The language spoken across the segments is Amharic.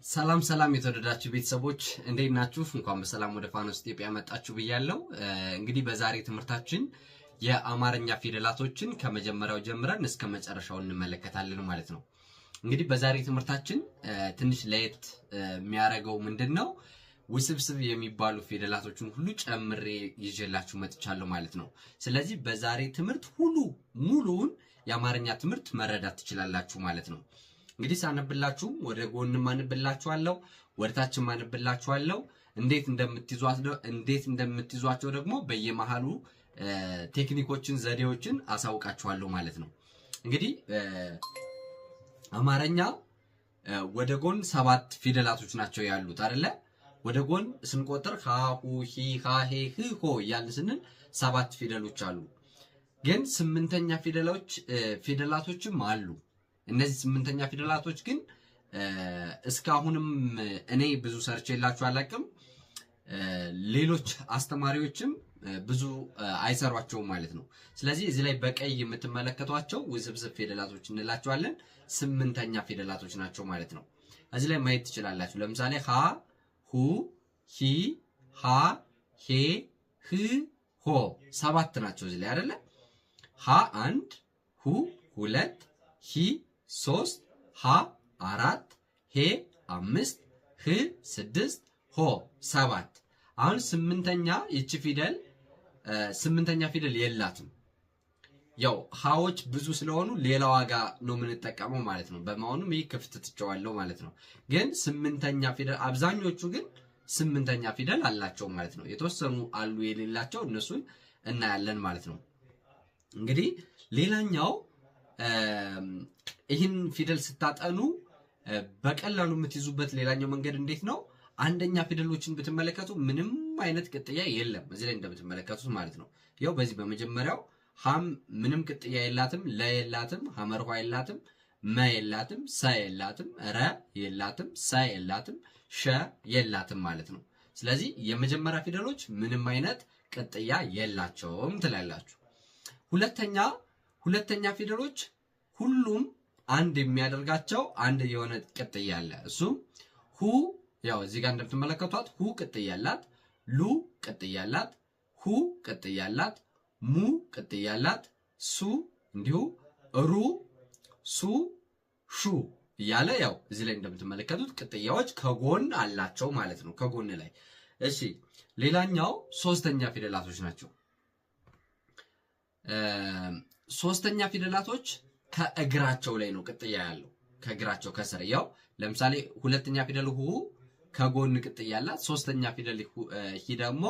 ሰላም ሰላም የተወደዳችሁ ቤተሰቦች እንዴት ናችሁ? እንኳን በሰላም ወደ ፋኖስ ኢትዮጵያ መጣችሁ ብያለሁ። እንግዲህ በዛሬ ትምህርታችን የአማርኛ ፊደላቶችን ከመጀመሪያው ጀምረን እስከ መጨረሻው እንመለከታለን ማለት ነው። እንግዲህ በዛሬ ትምህርታችን ትንሽ ለየት የሚያደርገው ምንድነው? ውስብስብ የሚባሉ ፊደላቶችን ሁሉ ጨምሬ ይዤላችሁ መጥቻለሁ ማለት ነው። ስለዚህ በዛሬ ትምህርት ሙሉውን የአማርኛ ትምህርት መረዳት ትችላላችሁ ማለት ነው። እንግዲህ ሳነብላችሁ ወደ ጎን ማንብላችኋለሁ፣ ወደ ታች ማንብላችኋለሁ። እንዴት እንደምትይዟቸው ደግሞ በየመሃሉ ቴክኒኮችን ዘዴዎችን አሳውቃችኋለሁ ማለት ነው። እንግዲህ አማርኛ ወደ ጎን 7 ፊደላቶች ናቸው ያሉት አይደለ? ወደ ጎን ስንቆጥር ሀ ሁ ሂ ሃ ሄ ህ ሆ እያልን ስንል 7 ፊደሎች አሉ። ግን 8ኛ ፊደላቶችም አሉ። እነዚህ 8ኛ ፊደላቶች ግን እስካሁንም እኔ ብዙ ሰርቼላችሁ አላቅም። ሌሎች አስተማሪዎችም ብዙ አይሰሯቸውም ማለት ነው። ስለዚህ እዚህ ላይ በቀይ የምትመለከቷቸው ውስብስብ ፊደላቶች እንላቸዋለን። 8ኛ ፊደላቶች ናቸው ማለት ነው። እዚህ ላይ ማየት ትችላላችሁ። ለምሳሌ ሀ ሁ ሂ ሃ ሄ ህ ሆ 7 ናቸው እዚህ ላይ አይደለ? ሀ 1 ሁ 2 ሂ 3 ሃ 4 ሄ 5 ህ 6 ሆ 7። አሁን 8ኛ ይቺ ፊደል 8ኛ ፊደል የላትም። ያው ሃዎች ብዙ ስለሆኑ ሌላ ዋጋ ነው የምንጠቀመው ማለት ነው። በመሆኑም ይሄ ክፍት ትቸዋለሁ ማለት ነው። ግን 8ኛ ፊደል አብዛኞቹ ግን 8ኛ ፊደል አላቸው ማለት ነው። የተወሰኑ አሉ የሌላቸው፣ እነሱን እናያለን ማለት ነው። እንግዲህ ሌላኛው ይህን ፊደል ስታጠኑ በቀላሉ የምትይዙበት ሌላኛው መንገድ እንዴት ነው? አንደኛ ፊደሎችን ብትመለከቱ ምንም አይነት ቅጥያ የለም እዚህ ላይ እንደምትመለከቱት ማለት ነው። ያው በዚህ በመጀመሪያው ሃም ምንም ቅጥያ የላትም፣ ለ የላትም፣ ሐመርኋ የላትም፣ መ የላትም፣ ሰ የላትም፣ ረ የላትም፣ ሰ የላትም፣ ሸ የላትም ማለት ነው። ስለዚህ የመጀመሪያ ፊደሎች ምንም አይነት ቅጥያ የላቸውም ትላላችሁ። ሁለተኛ ፊደሎች ሁሉም አንድ የሚያደርጋቸው አንድ የሆነ ቅጥያ አለ። እሱም ሁ፣ ያው እዚህ ጋር እንደምትመለከቷት ሁ ቅጥያ አላት፣ ሉ ቅጥያ አላት፣ ሁ ቅጥያ አላት፣ ሙ ቅጥያ አላት፣ ሱ እንዲሁ፣ ሩ፣ ሱ፣ ሹ እያለ ያው እዚህ ላይ እንደምትመለከቱት ቅጥያዎች ከጎን አላቸው ማለት ነው፣ ከጎን ላይ። እሺ ሌላኛው 3ኛ ፊደላቶች ናቸው። 3ኛ ፊደላቶች ከእግራቸው ላይ ነው ቅጥያ ያለው፣ ከእግራቸው ከስር። ያው ለምሳሌ 2ኛ ፊደል ሁ ከጎን ቅጥያ አላት፣ 3ኛ ፊደል ሂ ደግሞ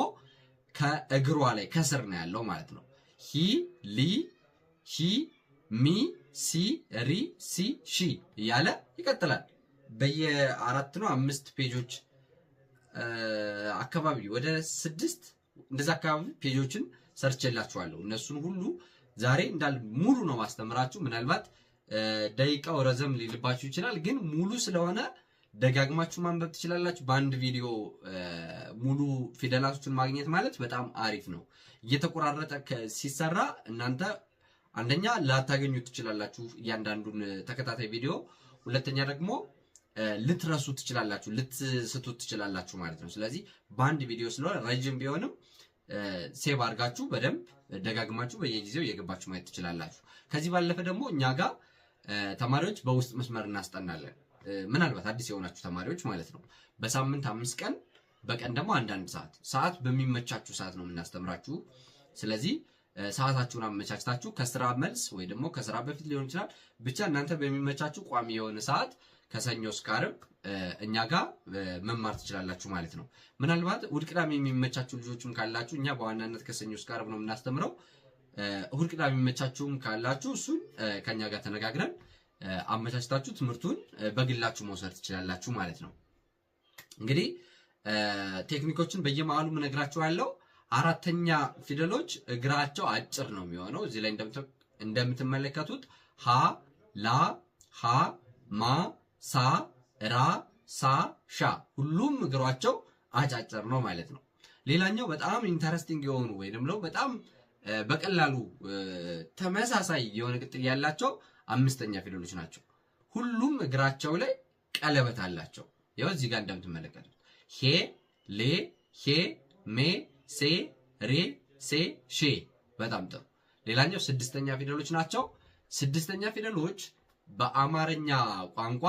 ከእግሯ ላይ ከስር ነው ያለው ማለት ነው። ሂ፣ ሊ፣ ሂ፣ ሚ፣ ሲ፣ ሪ፣ ሲ፣ ሺ እያለ ይቀጥላል። በየ4 ነው 5 ፔጆች አካባቢ ወደ 6 እንደዛ አካባቢ ፔጆችን ሰርቼላችኋለሁ። እነሱን ሁሉ ዛሬ እንዳል ሙሉ ነው ማስተምራችሁ። ምናልባት ደቂቃው ረዘም ሊልባችሁ ይችላል፣ ግን ሙሉ ስለሆነ ደጋግማችሁ ማንበብ ትችላላችሁ። በአንድ ቪዲዮ ሙሉ ፊደላቶችን ማግኘት ማለት በጣም አሪፍ ነው። እየተቆራረጠ ሲሰራ እናንተ አንደኛ ላታገኙት ትችላላችሁ እያንዳንዱን ተከታታይ ቪዲዮ፣ ሁለተኛ ደግሞ ልትረሱ ትችላላችሁ፣ ልትስቱት ትችላላችሁ ማለት ነው። ስለዚህ በአንድ ቪዲዮ ስለሆነ ረጅም ቢሆንም ሴቭ አድርጋችሁ በደንብ ደጋግማችሁ በየጊዜው እየገባችሁ ማየት ትችላላችሁ። ከዚህ ባለፈ ደግሞ እኛ ጋር ተማሪዎች በውስጥ መስመር እናስጠናለን። ምናልባት አዲስ የሆናችሁ ተማሪዎች ማለት ነው። በሳምንት 5 ቀን፣ በቀን ደግሞ አንዳንድ ሰዓት በሚመቻችሁ ሰዓት ነው የምናስተምራችሁ። ስለዚህ ሰዓታችሁን አመቻችታችሁ ከስራ መልስ ወይ ደግሞ ከስራ በፊት ሊሆን ይችላል፣ ብቻ እናንተ በሚመቻችሁ ቋሚ የሆነ ሰዓት ከሰኞ እስከ ዓርብ እኛ ጋር መማር ትችላላችሁ ማለት ነው። ምናልባት እሑድ ቅዳሜ የሚመቻችሁ ልጆችም ካላችሁ እኛ በዋናነት ከሰኞ እስከ ዓርብ ነው የምናስተምረው። እሑድ ቅዳሜ የሚመቻችሁም ካላችሁ እሱን ከኛ ጋር ተነጋግረን አመቻችታችሁ ትምህርቱን በግላችሁ መውሰድ ትችላላችሁ ማለት ነው። እንግዲህ ቴክኒኮችን በየመሃሉ እነግራችኋለሁ። 4ኛ ፊደሎች እግራቸው አጭር ነው የሚሆነው። እዚህ ላይ እንደምትመለከቱት ሀ፣ ላ፣ ሀ፣ ማ፣ ሳ፣ ራ፣ ሳ፣ ሻ ሁሉም እግራቸው አጫጭር ነው ማለት ነው። ሌላኛው በጣም ኢንተረስቲንግ የሆኑ ወይ ደግሞ በጣም በቀላሉ ተመሳሳይ የሆነ ቅጥያ ያላቸው 5ኛ ፊደሎች ናቸው። ሁሉም እግራቸው ላይ ቀለበት አላቸው። ይኸው እዚህ ጋር እንደምትመለከቱት ሄ ሌ ሄ ሜ ሴ ሬ ሴ ሼ። በጣም ጥሩ። ሌላኛው ስድስተኛ ፊደሎች ናቸው። ስድስተኛ ፊደሎች በአማርኛ ቋንቋ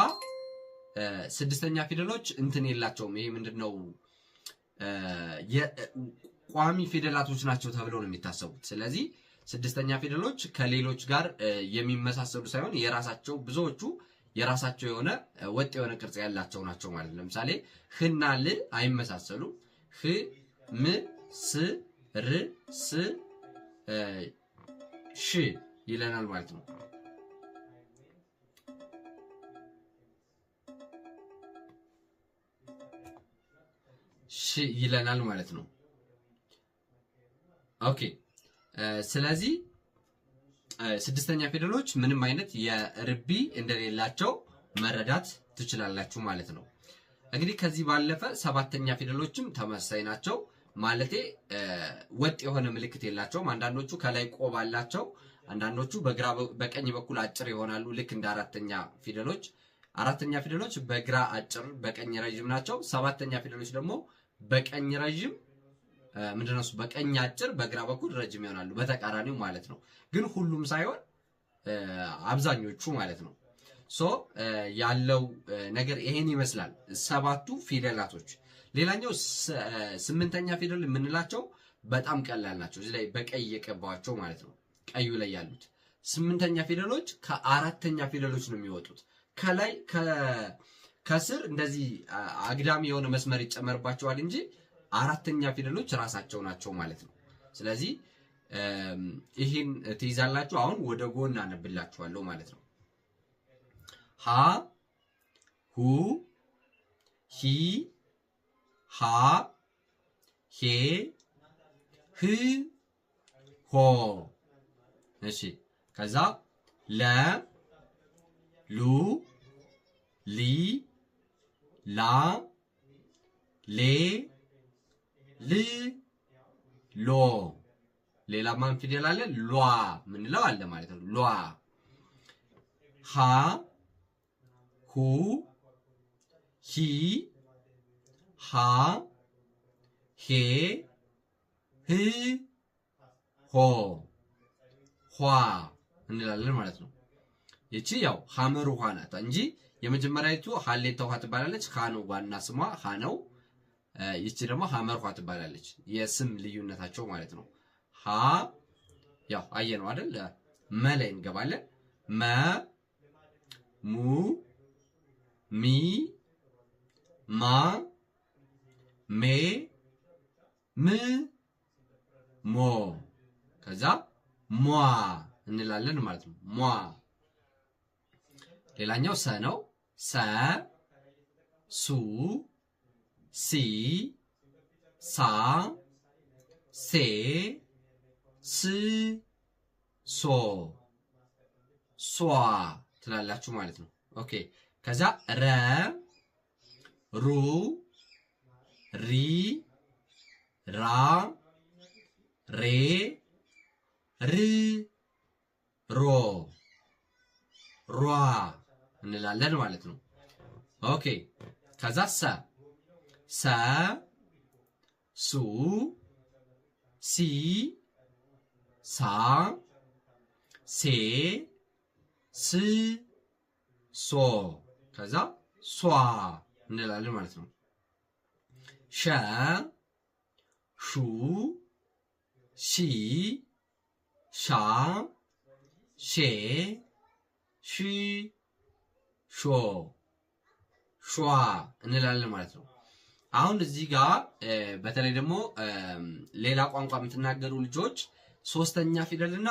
ስድስተኛ ፊደሎች እንትን የላቸውም። ይሄ ምንድነው ቋሚ ፊደላቶች ናቸው ተብለው ነው የሚታሰቡት። ስለዚህ ስድስተኛ ፊደሎች ከሌሎች ጋር የሚመሳሰሉ ሳይሆን የራሳቸው ብዙዎቹ የራሳቸው የሆነ ወጥ የሆነ ቅርጽ ያላቸው ናቸው ማለት ነው። ለምሳሌ ህና ል አይመሳሰሉም። ህ ም ስ ር ስ ሽ ይለናል ማለት ነው። ሽ ይለናል ማለት ነው። ኦኬ ስለዚህ ስድስተኛ ፊደሎች ምንም አይነት የርቢ እንደሌላቸው መረዳት ትችላላችሁ ማለት ነው። እንግዲህ ከዚህ ባለፈ ሰባተኛ ፊደሎችም ተመሳሳይ ናቸው። ማለቴ ወጥ የሆነ ምልክት የላቸውም። አንዳንዶቹ ከላይ ቆብ አላቸው፣ አንዳንዶቹ በቀኝ በኩል አጭር ይሆናሉ ልክ እንደ አራተኛ ፊደሎች። አራተኛ ፊደሎች በግራ አጭር በቀኝ ረጅም ናቸው። ሰባተኛ ፊደሎች ደግሞ በቀኝ ረጅም ምንድነው በቀኝ አጭር በግራ በኩል ረጅም ይሆናሉ፣ በተቃራኒው ማለት ነው። ግን ሁሉም ሳይሆን አብዛኞቹ ማለት ነው። ሶ ያለው ነገር ይሄን ይመስላል ሰባቱ ፊደላቶች። ሌላኛው ስምንተኛ ፊደል የምንላቸው በጣም ቀላል ናቸው። እዚህ ላይ በቀይ የቀባዋቸው ማለት ነው፣ ቀዩ ላይ ያሉት ስምንተኛ ፊደሎች ከአራተኛ ፊደሎች ነው የሚወጡት። ከላይ ከስር እንደዚህ አግዳሚ የሆነ መስመር ይጨመርባቸዋል እንጂ አራተኛ ፊደሎች ራሳቸው ናቸው ማለት ነው። ስለዚህ ይሄን ትይዛላችሁ። አሁን ወደ ጎን አነብላችኋለሁ ማለት ነው። ሀ ሁ ሂ ሃ ሄ ህ ሆ። እሺ ከዛ ለ ሉ ሊ ላ ሌ ል ሎ። ሌላ ማን ፊደል አለ? ሏ ምንለው አለ ማለት ነው። ሏ ሀ ሁ ሂ ሃ ሄ ህ ሆ ኋ እንላለን ማለት ነው። ይቺ ያው ሐመር ውሃ ናት እንጂ የመጀመሪያይቱ ሐሌታ ውሃ ትባላለች። ሀ ነው ዋና ስሟ ሀ ነው። ይቺ ደግሞ ሐመር ውሃ ትባላለች። የስም ልዩነታቸው ማለት ነው። ሀ ያው አየነው አይደል? መ ላይ እንገባለን። መ ሙ ሚ ማ ሜ ም ሞ ከዛ ሟ እንላለን ማለት ነው። ሟ ሌላኛው ሰ ነው። ሰ ሱ ሲ ሳ ሴ ስ ሶ ሷ ትላላችሁ ማለት ነው። ኦኬ ከዛ ረ ሩ ሪ ራ ሬ ር ሮ ሯ እንላለን ማለት ነው። ኦኬ ከዛ ሰ ሰ ሱ ሲ ሳ ሴ ስ ሶ ከዛ ሷ እንላለን ማለት ነው። ሸ ሹ ሺ ሻ ሼ ሺ ሾ ሿ እንላለን ማለት ነው። አሁን እዚህ ጋር በተለይ ደግሞ ሌላ ቋንቋ የምትናገሩ ልጆች ሶስተኛ ፊደል እና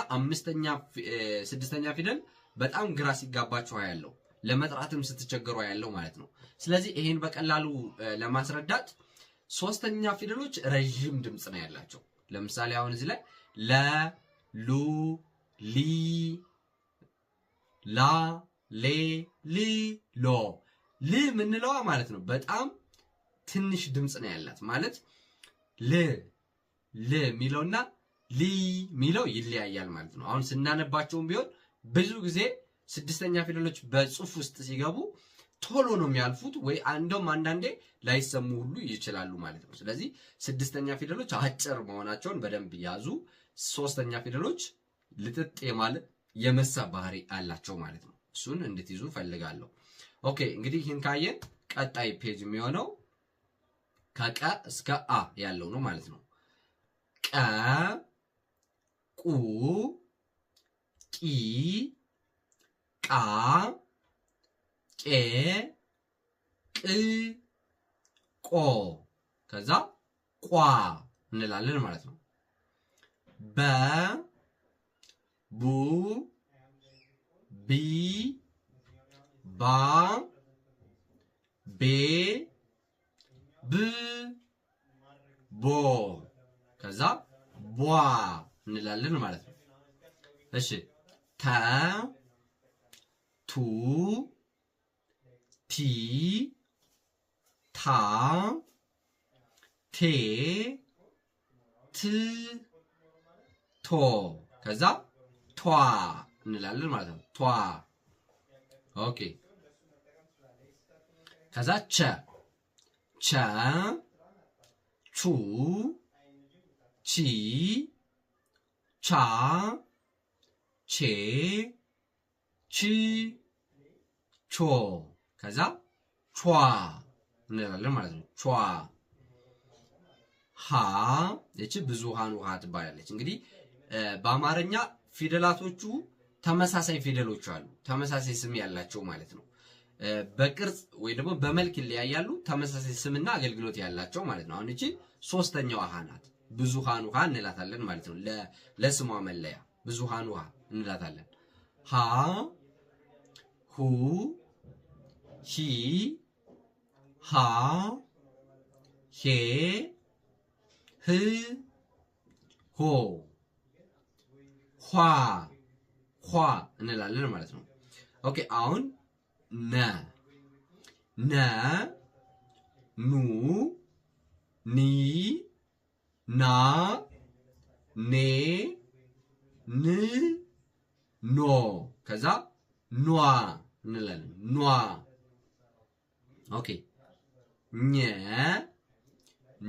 ስድስተኛ ፊደል በጣም ግራ ሲጋባችሁ ያለው ለመጥራትም ስትቸገሩ ያለው ማለት ነው። ስለዚህ ይሄን በቀላሉ ለማስረዳት ሶስተኛ ፊደሎች ረጅም ድምጽ ነው ያላቸው። ለምሳሌ አሁን እዚህ ላይ ለ ሉ ሊ ላ ሌ ሊ ሎ ል ምንለዋ ማለት ነው በጣም ትንሽ ድምጽ ነው ያላት ማለት ል ሚለውና ሊ ሚለው ይለያያል ማለት ነው። አሁን ስናነባቸውም ቢሆን ብዙ ጊዜ ስድስተኛ ፊደሎች በጽሁፍ ውስጥ ሲገቡ ቶሎ ነው የሚያልፉት ወይ እንደውም አንዳንዴ ላይሰሙ ሁሉ ይችላሉ ማለት ነው። ስለዚህ ስድስተኛ ፊደሎች አጭር መሆናቸውን በደንብ ያዙ። ሶስተኛ ፊደሎች ልጥጥ የማለት የመሳብ ባህሪ አላቸው ማለት ነው። እሱን እንድትይዙ ፈልጋለሁ። ኦኬ እንግዲህ ይህን ካየን ቀጣይ ፔጅ የሚሆነው ከቀ እስከ አ ያለው ነው ማለት ነው። ቀ ቁ ቂ ቃ ቄ ቅ ቆ ከዛ ቋ እንላለን ማለት ነው። በ ቡ ቢ ባ ቤ ብ ቦ ከዛ ቧ እንላለን ማለት ነው። እሺ ተ ቱ ቲ ታ ቴ ት ቶ ከዛ ቷ እንላለን ማለት ነው። ቷ ኦኬ ከዛ ቸ ቸ ቹ ቺ ቻ ቼ ቺ ቾ ከዛ ቿ እንላለን ማለት ነው። ቿ ሃ እቺ ብዙሃን ውሃ ትባላለች። እንግዲህ በአማርኛ ፊደላቶቹ ተመሳሳይ ፊደሎች አሉ፣ ተመሳሳይ ስም ያላቸው ማለት ነው። በቅርጽ ወይ ደግሞ በመልክ ይለያያሉ፣ ተመሳሳይ ስምና አገልግሎት ያላቸው ማለት ነው። አሁን እቺ ሶስተኛዋ ሃ ናት። ብዙሃን ውሃ እንላታለን ማለት ነው። ለስሟ መለያ ብዙሃን ውሃ እንላታለን። ሃ ሁ ሂ ሃ ሄ ህ ሆ ኋ ኋ እንላለን ማለት ነው። ኦኬ አሁን ነ ነ ኑ ኒ ና ኔ ን ኖ ከዛ ኗ እንላለን። ኗ ኦኬ ኘ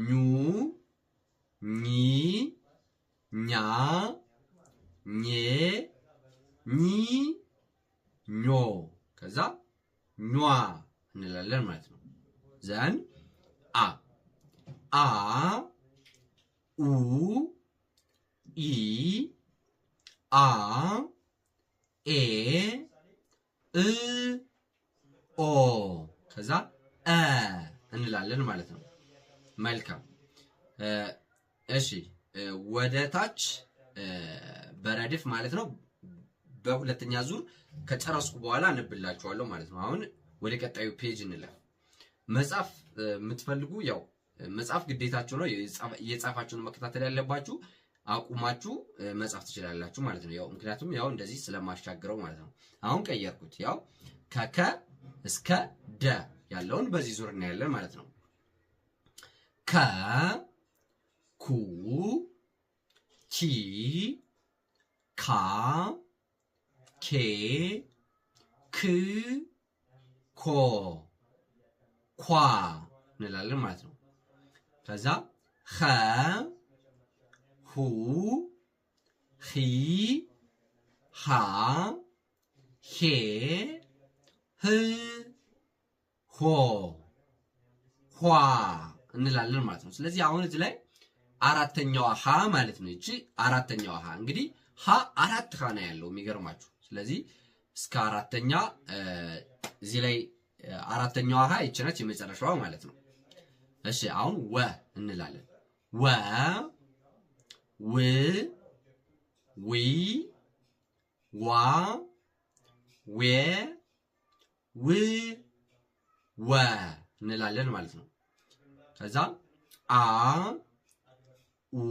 ኙ ኚ ኛ ኘ ኚ ኞ ከዛ ኟ እንላለን ማለት ነው። ዘን አ አ ኡ ኢ አ ኤ እ ኦ ከዛ እ እንላለን ማለት ነው። መልካም እሺ ወደ ታች በረድፍ ማለት ነው። በሁለተኛ ዙር ከጨረስኩ በኋላ አነብላችኋለሁ ማለት ነው። አሁን ወደ ቀጣዩ ፔጅ እንለፍ። መጻፍ የምትፈልጉ ያው መጻፍ ግዴታችሁ ነው። እየጻፋችሁ ነው መከታተል ያለባችሁ። አቁማችሁ መጻፍ ትችላላችሁ ማለት ነው። ያው ምክንያቱም ያው እንደዚህ ስለማሻግረው ማለት ነው። አሁን ቀየርኩት። ያው ከከ እስከ ደ ያለውን በዚህ ዙር እናያለን ማለት ነው። ከ ኩ ኪ ካ ኬ ክ ኮ ኳ እንላለን ማለት ነው። ከዛ ኸ ሁ ሂ ሃ ሄ ህ ሆ ኋ እንላለን ማለት ነው። ስለዚህ አሁን እዚህ ላይ አራተኛዋ ሃ ማለት ነው። እቺ አራተኛዋ ሃ እንግዲህ ሃ አራት ሃ ነው ያለው የሚገርማችሁ። ስለዚህ እስከ አራተኛ እዚህ ላይ አራተኛዋ ሃ እቺ ነች የመጨረሻዋ ማለት ነው። እሺ አሁን ወ እንላለን። ወ ው ዊ ዋ ዌ ው ወ እንላለን ማለት ነው። ከዛ አ ኡ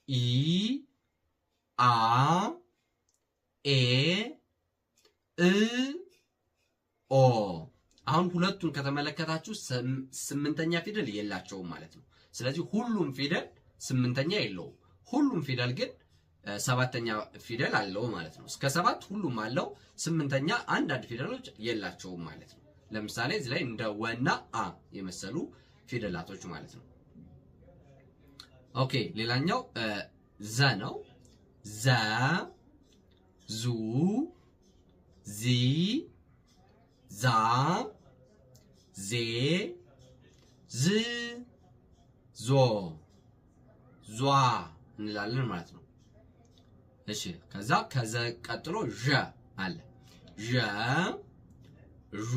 ኢ አ ኤ እ ኦ አሁን ሁለቱን ከተመለከታችሁ ስምንተኛ ፊደል የላቸውም ማለት ነው። ስለዚህ ሁሉም ፊደል ስምንተኛ የለውም። ሁሉም ፊደል ግን ሰባተኛ ፊደል አለው ማለት ነው። እስከ 7 ሁሉም አለው። ስምንተኛ አንዳንድ ፊደሎች የላቸውም ማለት ነው። ለምሳሌ እዚህ ላይ እንደ ወና አ የመሰሉ ፊደላቶች ማለት ነው። ኦኬ ሌላኛው ዘ ነው። ዘ ዙ ዚ ዛ ዜ ዝ ዞ ዟ እንላለን ማለት ነው። እሺ ከዛ ቀጥሎ ዠ አለ። ዠ ዡ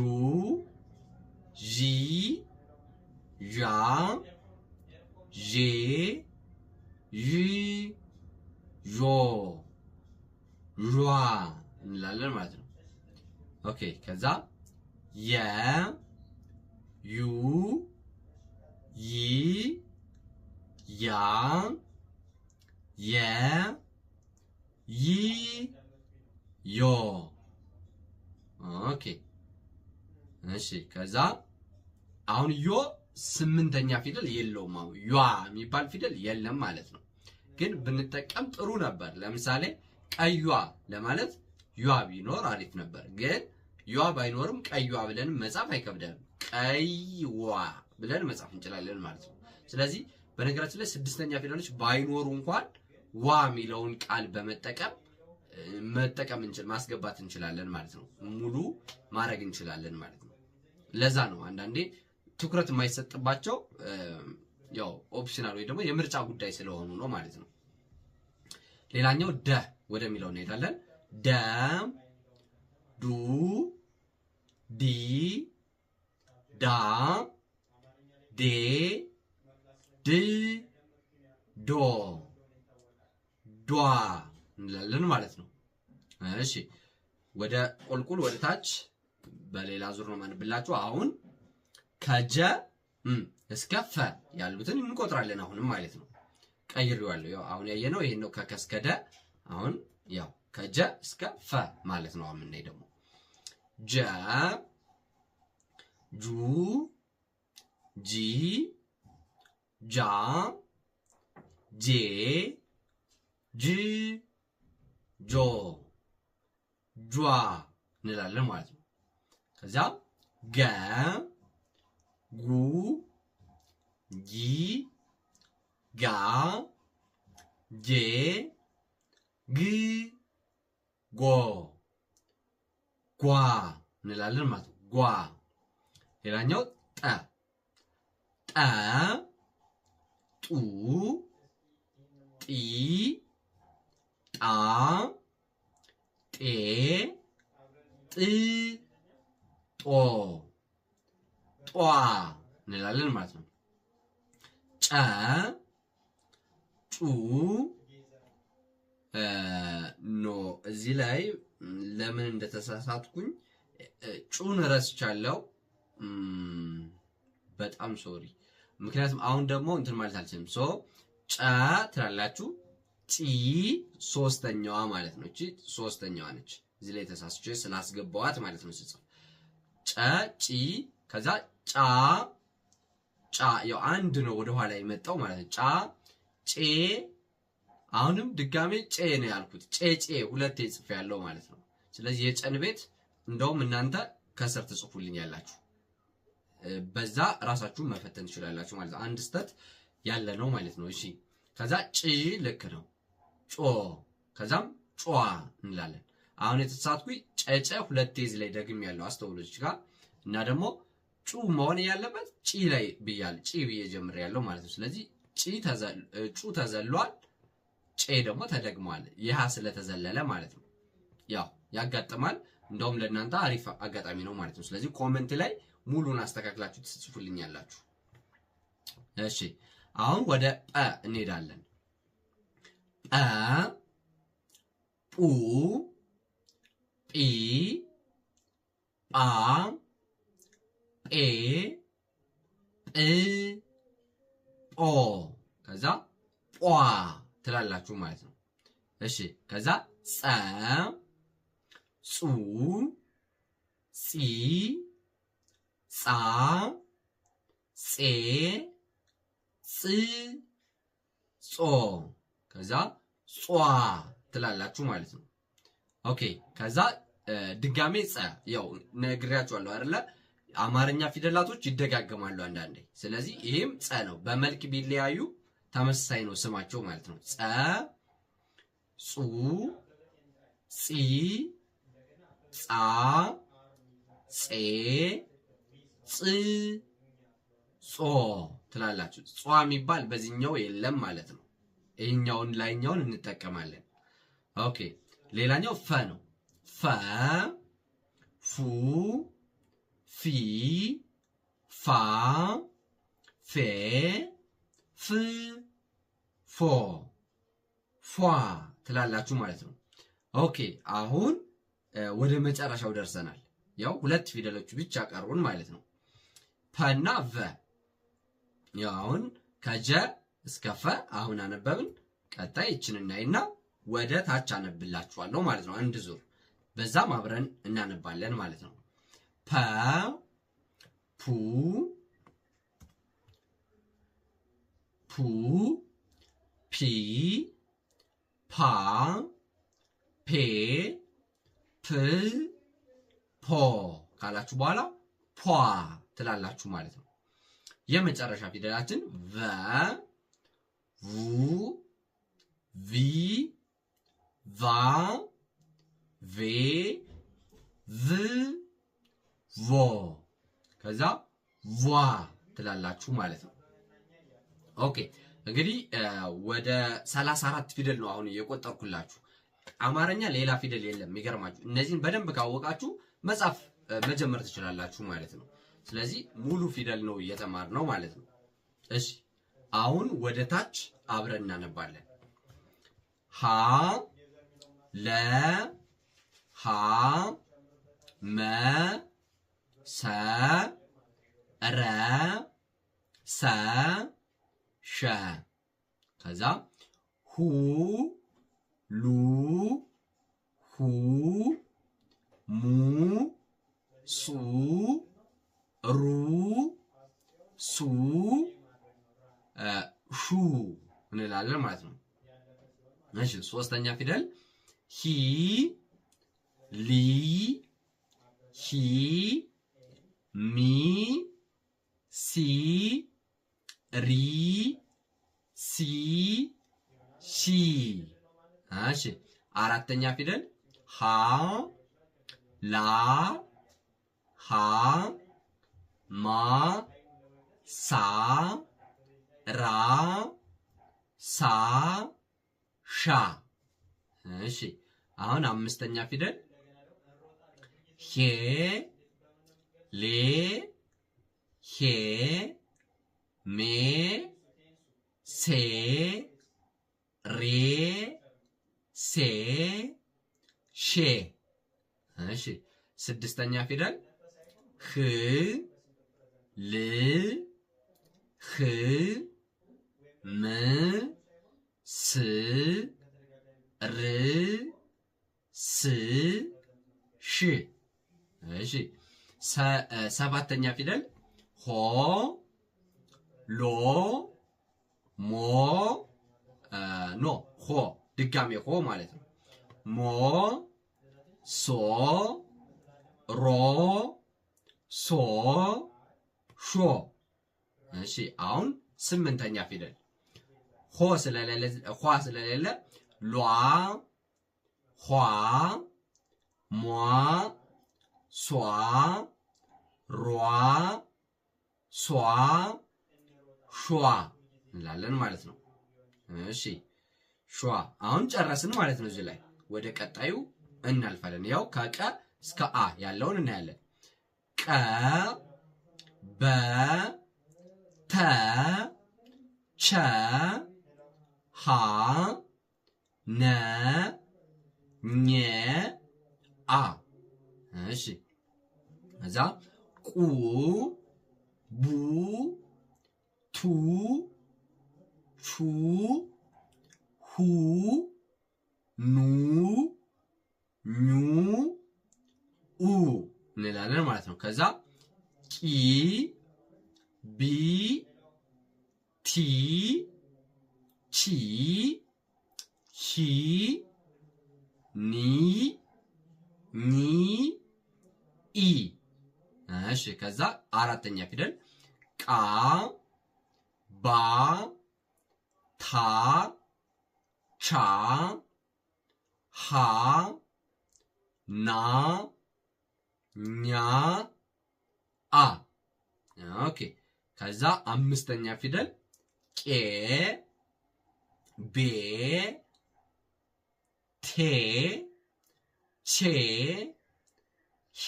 ዢ ዣ ዤ ዥ ዦ ዟ እንላለን ማለት ነው። ኦኬ ከዛ የ ዩ ይ ያ የ ይ ዮ ኦኬ እሺ ከዛ አሁን ዮ ስምንተኛ ፊደል የለውም። አሁን ዩ የሚባል ፊደል የለም ማለት ነው። ግን ብንጠቀም ጥሩ ነበር። ለምሳሌ ቀዩዋ ለማለት ዩ ቢኖር አሪፍ ነበር። ግን ዩ ባይኖርም ቀዩዋ ብለን መጻፍ አይከብደንም። ቀይዋ ብለን መጻፍ እንችላለን ማለት ነው። ስለዚህ በነገራችን ላይ ስድስተኛ ፊደሎች ባይኖሩ እንኳን ዋ የሚለውን ቃል በመጠቀም ማስገባት እንችላለን ማለት ነው። ሙሉ ማድረግ እንችላለን ማለት ነው። ለዛ ነው አንዳንዴ ትኩረት የማይሰጥባቸው ያው ኦፕሽናል ወይ ደግሞ የምርጫ ጉዳይ ስለሆኑ ነው ማለት ነው። ሌላኛው ደ ወደሚለው እንሄዳለን። ደ ዱ ዲ ዳ ዴ ድ ዶ ዷ እንላለን ማለት ነው። እሺ ወደ ቁልቁል ወደ ታች በሌላ ዙር ነው ማንብላችሁ። አሁን ከጀ እስከ ፈ ያሉትን እንቆጥራለን አሁንም ማለት ነው። ቀይሬዋለሁ። ያው አሁን ያየነው ይሄን ነው ከከስከደ። አሁን ያው ከጀ እስከ ፈ ማለት ነው። አሁን እንይ ደግሞ ጀ ጁ ጂ ጃ ጄ ጅ ጆ ጇ እንላለን ማለት ነው። ከዛ ገ ጉ ጊ ጋ ጄ ግ ጎ ጓ እንላለን ማለት ነው። ጓ ሌላኛው ጠ ጠ ጡ ጢ ጣ ጤ ጥ ጦ ጧ እንላለን ማለት ነው። ጨ ጩ ኖ እዚህ ላይ ለምን እንደተሳሳትኩኝ ጩን ረስቻለሁ። በጣም ሶሪ። ምክንያቱም አሁን ደግሞ እንትን ማለት አልችልም። ሶ ጨ ትላላችሁ። ጪ ሶስተኛዋ ማለት ነው። እቺ ሶስተኛዋ ነች። እዚህ ላይ ተሳስቼ ስላስገባዋት ማለት ነው ስጽፍ ጨ ጪ ከዛ ጫ ያው አንድ ነው ወደ ኋላ የመጣው ማለት ነው። ጫ ጬ አሁንም ድጋሜ ጬ ነው ያልኩት። ጬ ሁለቴ ጽፍ ያለው ማለት ነው። ስለዚህ የጨን ቤት እንደውም እናንተ ከስር ትጽፉልኛላችሁ። በዛ ራሳችሁን መፈተን ትችላላችሁ ማለት ነው። አንድ ስተት ያለ ነው ማለት ነው። እሺ ከዛ ጭ ልክ ነው። ጮ ከዛም ጯ እንላለን። አሁን የተሳትኩኝ ጨጨ ሁለቴ እዚህ ላይ ደግም ያለው አስተውሎች ጋር እና ደግሞ ጩ መሆን ያለበት ጪ ላይ ብያለሁ። ጪ ብዬ ጀምር ያለው ማለት ነው። ስለዚህ ጩ ተዘሏል፣ ጬ ደግሞ ተደግሟል። ይሃ ስለተዘለለ ማለት ነው። ያው ያጋጥማል። እንደውም ለእናንተ አሪፍ አጋጣሚ ነው ማለት ነው። ስለዚህ ኮሜንት ላይ ሙሉን አስተካክላችሁ ትጽፉልኛላችሁ። እሺ አሁን ወደ ጰ እንሄዳለን። ጰ ጱ ጲ ጳ ጴ ጵ ጶ ከዛ ጧ ትላላችሁ ማለት ነው። እሺ ከዛ ጸ ጹ ጺ ጻ ጼ ጽ ጾ ከዛ ጿ ትላላችሁ ማለት ነው። ኦኬ ከዛ ድጋሜ ጸ ያው ነግሬያችኋለሁ አይደለ አማርኛ ፊደላቶች ይደጋገማሉ አንዳንዴ ስለዚህ ይሄም ጸ ነው በመልክ ቢለያዩ ተመሳሳይ ነው ስማቸው ማለት ነው ጸ ጹ ጺ ጻ ጼ ጽ ጾ ትላላችሁ ጿ የሚባል በዚህኛው የለም ማለት ነው ይሄኛውን ላይኛውን እንጠቀማለን ኦኬ ሌላኛው ፈ ነው ፈ ፉ ፊ ፋ ፌ ፍ ፎ ፏ ትላላችሁ ማለት ነው ኦኬ አሁን ወደ መጨረሻው ደርሰናል ያው ሁለት ፊደሎች ብቻ ቀሩን ማለት ነው ፐና ቨ ያው አሁን ከጀ እስከ ፈ አሁን አነበብን ቀጣይ እቺን እናይና ወደ ታች አነብላችኋለሁ ማለት ነው አንድ ዙር በዛም አብረን እናነባለን ማለት ነው ፐ ፑ ፑ ፒ ፓ ፔ ፕ ፖ ካላችሁ በኋላ ፖ ትላላችሁ ማለት ነው የመጨረሻ ፊደላችን ቨ ቡ ቪ ቫ ቬ ቭ ቮ ከዛ ቫ ትላላችሁ ማለት ነው ኦኬ እንግዲህ ወደ 34 ፊደል ነው አሁን እየቆጠርኩላችሁ አማርኛ ሌላ ፊደል የለም የሚገርማችሁ እነዚህን በደንብ ካወቃችሁ መጻፍ መጀመር ትችላላችሁ ማለት ነው ስለዚህ ሙሉ ፊደል ነው እየተማርነው ማለት ነው እሺ አሁን ወደ ታች አብረን እናነባለን ሀ ለ ሀ መ ሰ ረ ሰ ሸ ከዛ ሁ ሉ ሁ ሙ ሱ ሩ ሱ ሹ እንላለን ማለት ነው እሺ ሶስተኛ ፊደል ሂ ሊ ሂ ሚ ሲ ሪ ሲ ሺ እሺ አራተኛ ፊደል ሃ ላ ሃ ማ ሳ ራ ሳ ሻ እሺ አሁን አምስተኛ ፊደል ሄ ሌ ሄ ሜ ሴ ሬ ሴ ሼ እሺ ስድስተኛ ፊደል ህ ል ህ ም ስ ር ስ ሽ እሺ ሰባተኛ ፊደል ሆ ሎ ሞ ኖ ሆ ድጋሜ ሆ ማለት ነው ሞ ሶ ሮ ሶ ሾ እሺ አሁን ስምንተኛ ፊደል ሆ ስለሌለ ሏ ኋ ሟ ሷ ሯ ሷ ሿ እንላለን ማለት ነው እሺ ሿ አሁን ጨረስን ማለት ነው እዚህ ላይ ወደ ቀጣዩ እናልፋለን ያው ከቀ እስከ አ ያለውን እናያለን ቀ በ ተ ቸ ሀ ነ ኘ አ እሺ እዛ ቁ ቡ ቱ ቹ ሁ ኑ ኙ ኡ እንላለን ማለት ነው ከዛ ቂ ቢ ቲ ቺ ሂ ኒ ኒ ኢ እሺ ከዛ አራተኛ ፊደል ቃ ባ ታ ቻ ሃ ና ኛ አ ኦኬ ከዛ አምስተኛ ፊደል ቄ ቤ ቴ ቼ ሄ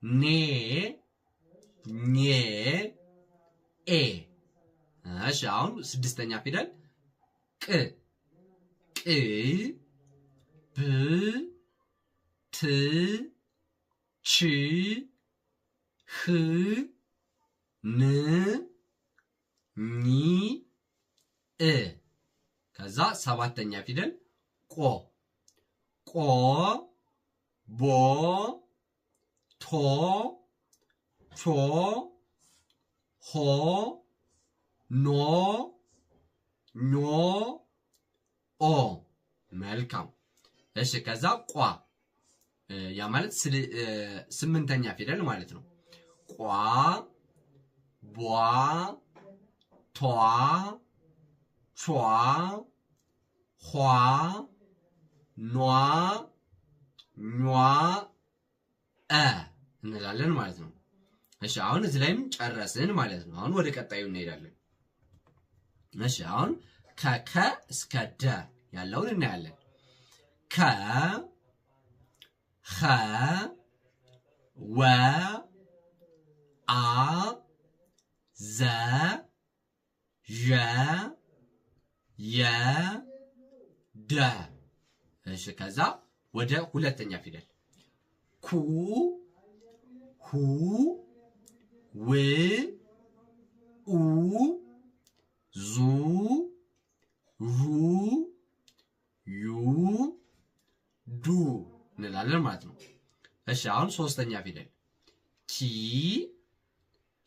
ኔ ኜ ኤ እሺ አሁን ስድስተኛ ፊደል ቅ ቅ ብ ት ች ህ ን ኒ እ ከዛ ሰባተኛ ፊደል ቆ ቆ ቦ ቶ ቾ ሆ ኖ ኞ ኦ መልካም እሺ ከዛ ቋ ያ ማለት ስምንተኛ ፊደል ማለት ነው ቋ ቧ ቷ ቿ ኋ ኗ ኟ አ እንላለን ማለት ነው እሺ አሁን እዚህ ላይም ጨረስን ማለት ነው አሁን ወደ ቀጣዩ እንሄዳለን እሺ አሁን ከከ እስከ ደ ያለውን እናያለን ከ ኸ ወ አ ዘ ዠ የ ደ እሺ ከዛ ወደ ሁለተኛ ፊደል ኩ ሁ ው ኡ ዙ ሩ ዩ ዱ እንላለን ማለት ነው እሺ አሁን ሶስተኛ ፊደል ኪ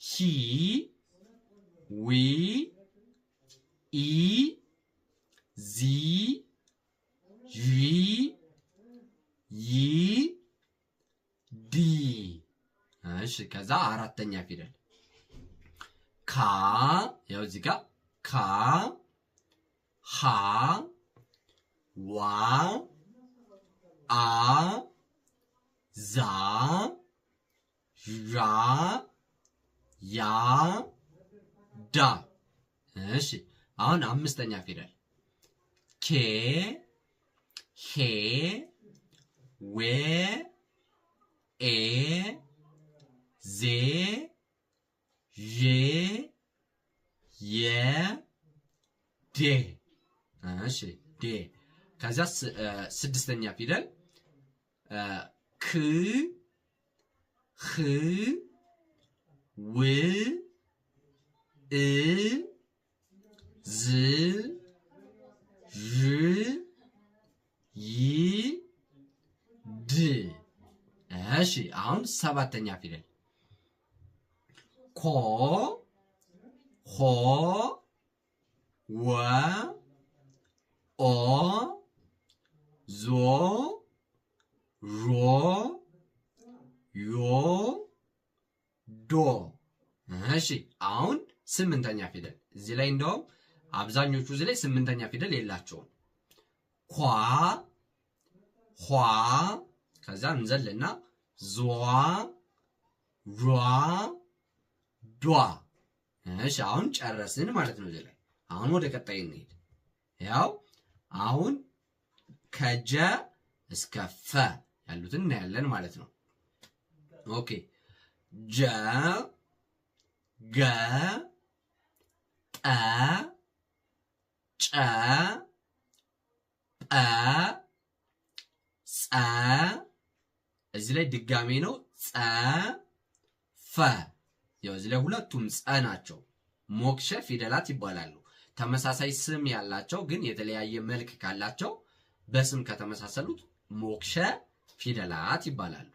ሂ ዊ ኢ ዚ ዢ ይ ዲ እሺ ከዛ አራተኛ ፊደል ካ ያው እዚህ ጋር ካ ሃ ዋ አ ዛ ዣ ያ ዳ እሺ አሁን አምስተኛ ፊደል ኬ ሄ ዌ ኤ ዜ ዤ የ ዴ እሺ ዴ ከዛ ስድስተኛ ፊደል ክ ህ ው እ ዝ ዥ ይ ድ እሺ አሁን ሰባተኛ ፊደል ኮ ሆ ወ ኦ ዞ ዦ ዮ ዶ እሺ አሁን ስምንተኛ ፊደል እዚህ ላይ እንደውም አብዛኞቹ እዚህ ላይ ስምንተኛ ፊደል የላቸውም ኳ ኋ ከዛ እንዘልና ዟ ሯ ዷ እሺ አሁን ጨረስን ማለት ነው እዚህ ላይ አሁን ወደ ቀጣይ እንሄድ ያው አሁን ከጀ እስከ ፈ ያሉትን እናያለን ማለት ነው ኦኬ ጀ ገ ጠ ጨ ጰ ጸ እዚህ ላይ ድጋሜ ነው ጸ ፈ ያው እዚህ ላይ ሁለቱም ጸ ናቸው ሞክሸ ፊደላት ይባላሉ ተመሳሳይ ስም ያላቸው ግን የተለያየ መልክ ካላቸው በስም ከተመሳሰሉት ሞክሸ ፊደላት ይባላሉ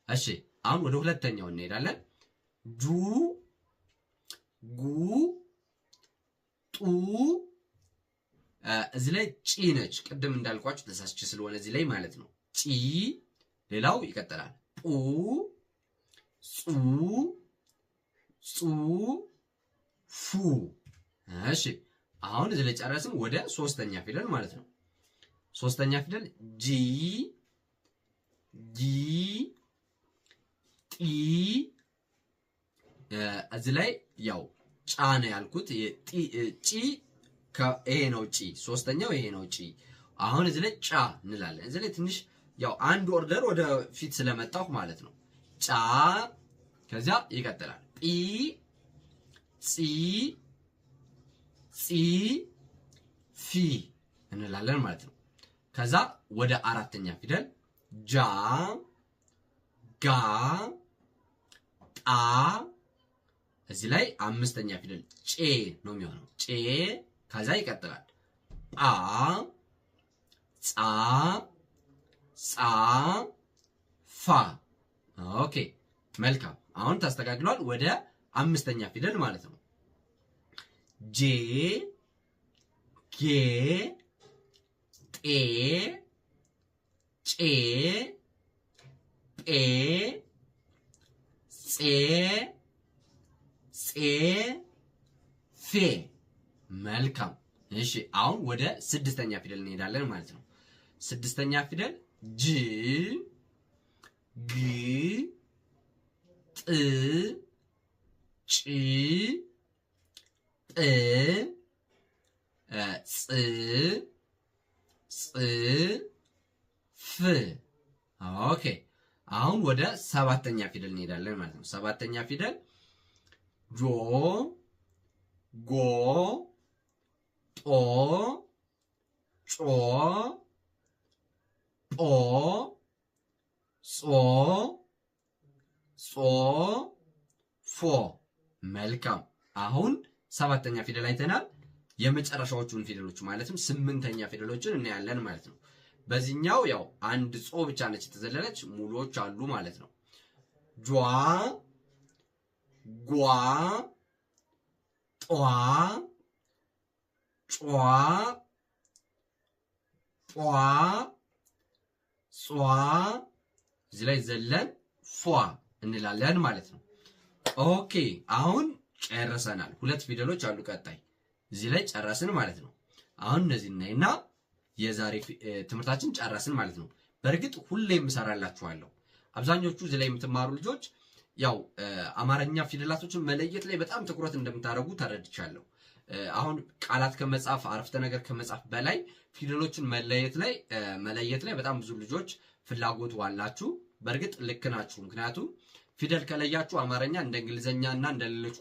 እሺ አሁን ወደ ሁለተኛው እንሄዳለን ጁ ጉ ጡ እዚህ ላይ ጪ ነች ቅድም እንዳልኳችሁ ተሳስቼ ስለሆነ እዚህ ላይ ማለት ነው ጪ ሌላው ይቀጥላል ጡ ጹ ጹ ፉ እሺ አሁን እዚህ ላይ ጨረስን ወደ ሶስተኛ ፊደል ማለት ነው ሶስተኛ ፊደል ጂ ጂ ጢ እዚህ ላይ ያው ጫ ነው ያልኩት ጪ ይሄ ነው ጪ ሶስተኛው ይሄ ነው ጪ አሁን እዚህ ላይ ጫ እንላለን እዚህ ላይ ትንሽ ያው አንድ ኦርደር ወደ ፊት ስለመጣው ማለት ነው ጫ ከዛ ይቀጥላል ጲ ጺ ጺ ፊ እንላለን ማለት ነው ከዛ ወደ አራተኛ ፊደል ጃ ጋ ጣ እዚህ ላይ አምስተኛ ፊደል ጬ ነው የሚሆነው ጬ ከዛ ይቀጥላል ጳ ጻ ጻ ፋ ኦኬ መልካም አሁን ተስተካክሏል ወደ አምስተኛ ፊደል ማለት ነው ጄ ጌ ጤ ጬ ጴ ጼ ጼ ፌ መልካም እሺ አሁን ወደ ስድስተኛ ፊደል እንሄዳለን ማለት ነው ስድስተኛ ፊደል ጅ ግ ጥ ጭ ጵ ጽ ጽ ፍ ኦኬ አሁን ወደ ሰባተኛ ፊደል እንሄዳለን ማለት ነው ሰባተኛ ፊደል ጆ ጎ ጦ ጮ ጶ ጾ ጾ ፎ መልካም አሁን ሰባተኛ ፊደል አይተናል የመጨረሻዎቹን ፊደሎች ማለትም ስምንተኛ ፊደሎችን እናያለን ማለት ነው በዚህኛው ያው አንድ ጾ ብቻ ነች ተዘለለች ሙሉዎች አሉ ማለት ነው ጇ ጓ ጧ ጯ ጧ ጿ እዚህ ላይ ዘለን ፏ እንላለን ማለት ነው ኦኬ አሁን ጨርሰናል ሁለት ፊደሎች አሉ ቀጣይ እዚህ ላይ ጨረስን ማለት ነው አሁን እነዚህ እናይና የዛሬ ትምህርታችን ጨረስን ማለት ነው በርግጥ ሁሌም እሰራላችኋለሁ አብዛኞቹ እዚህ ላይ የምትማሩ ልጆች ያው አማርኛ ፊደላቶችን መለየት ላይ በጣም ትኩረት እንደምታደርጉ ተረድቻለሁ አሁን ቃላት ከመጻፍ አረፍተ ነገር ከመጻፍ በላይ ፊደሎችን መለየት ላይ በጣም ብዙ ልጆች ፍላጎት ዋላችሁ በርግጥ ልክ ናችሁ ምክንያቱም ፊደል ከለያችሁ አማርኛ እንደ እንግሊዘኛና እንደ ሌሎች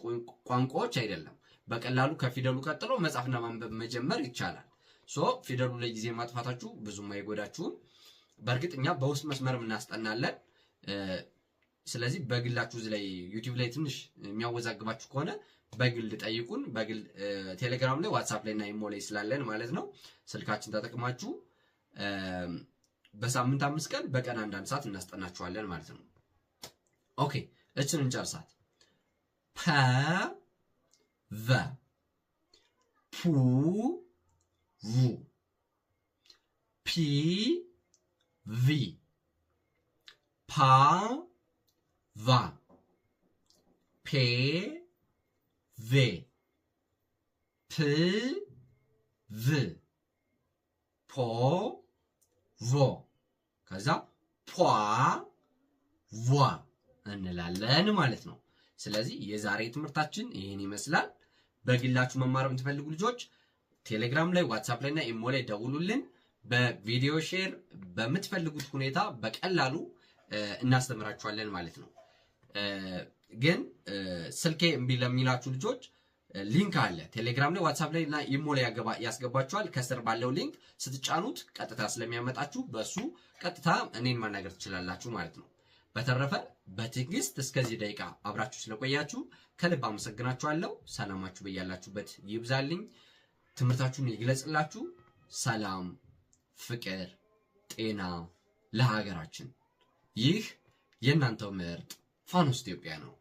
ቋንቋዎች አይደለም በቀላሉ ከፊደሉ ቀጥሎ መጻፍና ማንበብ መጀመር ይቻላል ሶ ፊደሉ ላይ ጊዜ ማጥፋታችሁ ብዙም አይጎዳችሁም በርግጥኛ በውስጥ መስመር እናስጠናለን ስለዚህ በግላችሁ እዚህ ላይ ዩቲዩብ ላይ ትንሽ የሚያወዛግባችሁ ከሆነ በግል ጠይቁን በግል ቴሌግራም ላይ ዋትስአፕ ላይ እና ኢሞ ላይ ስላለን ማለት ነው ስልካችን ተጠቅማችሁ በሳምንት 5 ቀን በቀን 1 ሰዓት እናስጠናችኋለን ማለት ነው ኦኬ እችን እንጨርሳት ፐ ቨ ፑ ቭ ፒ ቪ ፓ ቫ ፔ ቬ ፕ ቭ ፖ ቮ ከዛ ፖ ቮ እንላለን ማለት ነው ስለዚህ የዛሬ ትምህርታችን ይሄን ይመስላል በግላችሁ መማር የምትፈልጉ ልጆች ቴሌግራም ላይ ዋትስአፕ ላይ እና ኢሞ ላይ ደውሉልን በቪዲዮ ሼር በምትፈልጉት ሁኔታ በቀላሉ እናስተምራችኋለን ማለት ነው ግን ስልኬ እምቢ ለሚላችሁ ልጆች ሊንክ አለ ቴሌግራም ላይ ዋትስአፕ ላይ እና ኢሞ ላይ ያስገባችኋል ከስር ባለው ሊንክ ስትጫኑት ቀጥታ ስለሚያመጣችሁ በሱ ቀጥታ እኔን ማናገር ትችላላችሁ ማለት ነው በተረፈ በትዕግስት እስከዚህ ደቂቃ አብራችሁ ስለቆያችሁ ከልብ አመሰግናችኋለሁ ሰላማችሁ በያላችሁበት ይብዛልኝ ትምህርታችሁን ይግለጽላችሁ ሰላም ፍቅር ጤና ለሀገራችን ይህ የእናንተው ምርጥ ፋኖስ ኢትዮጵያ ነው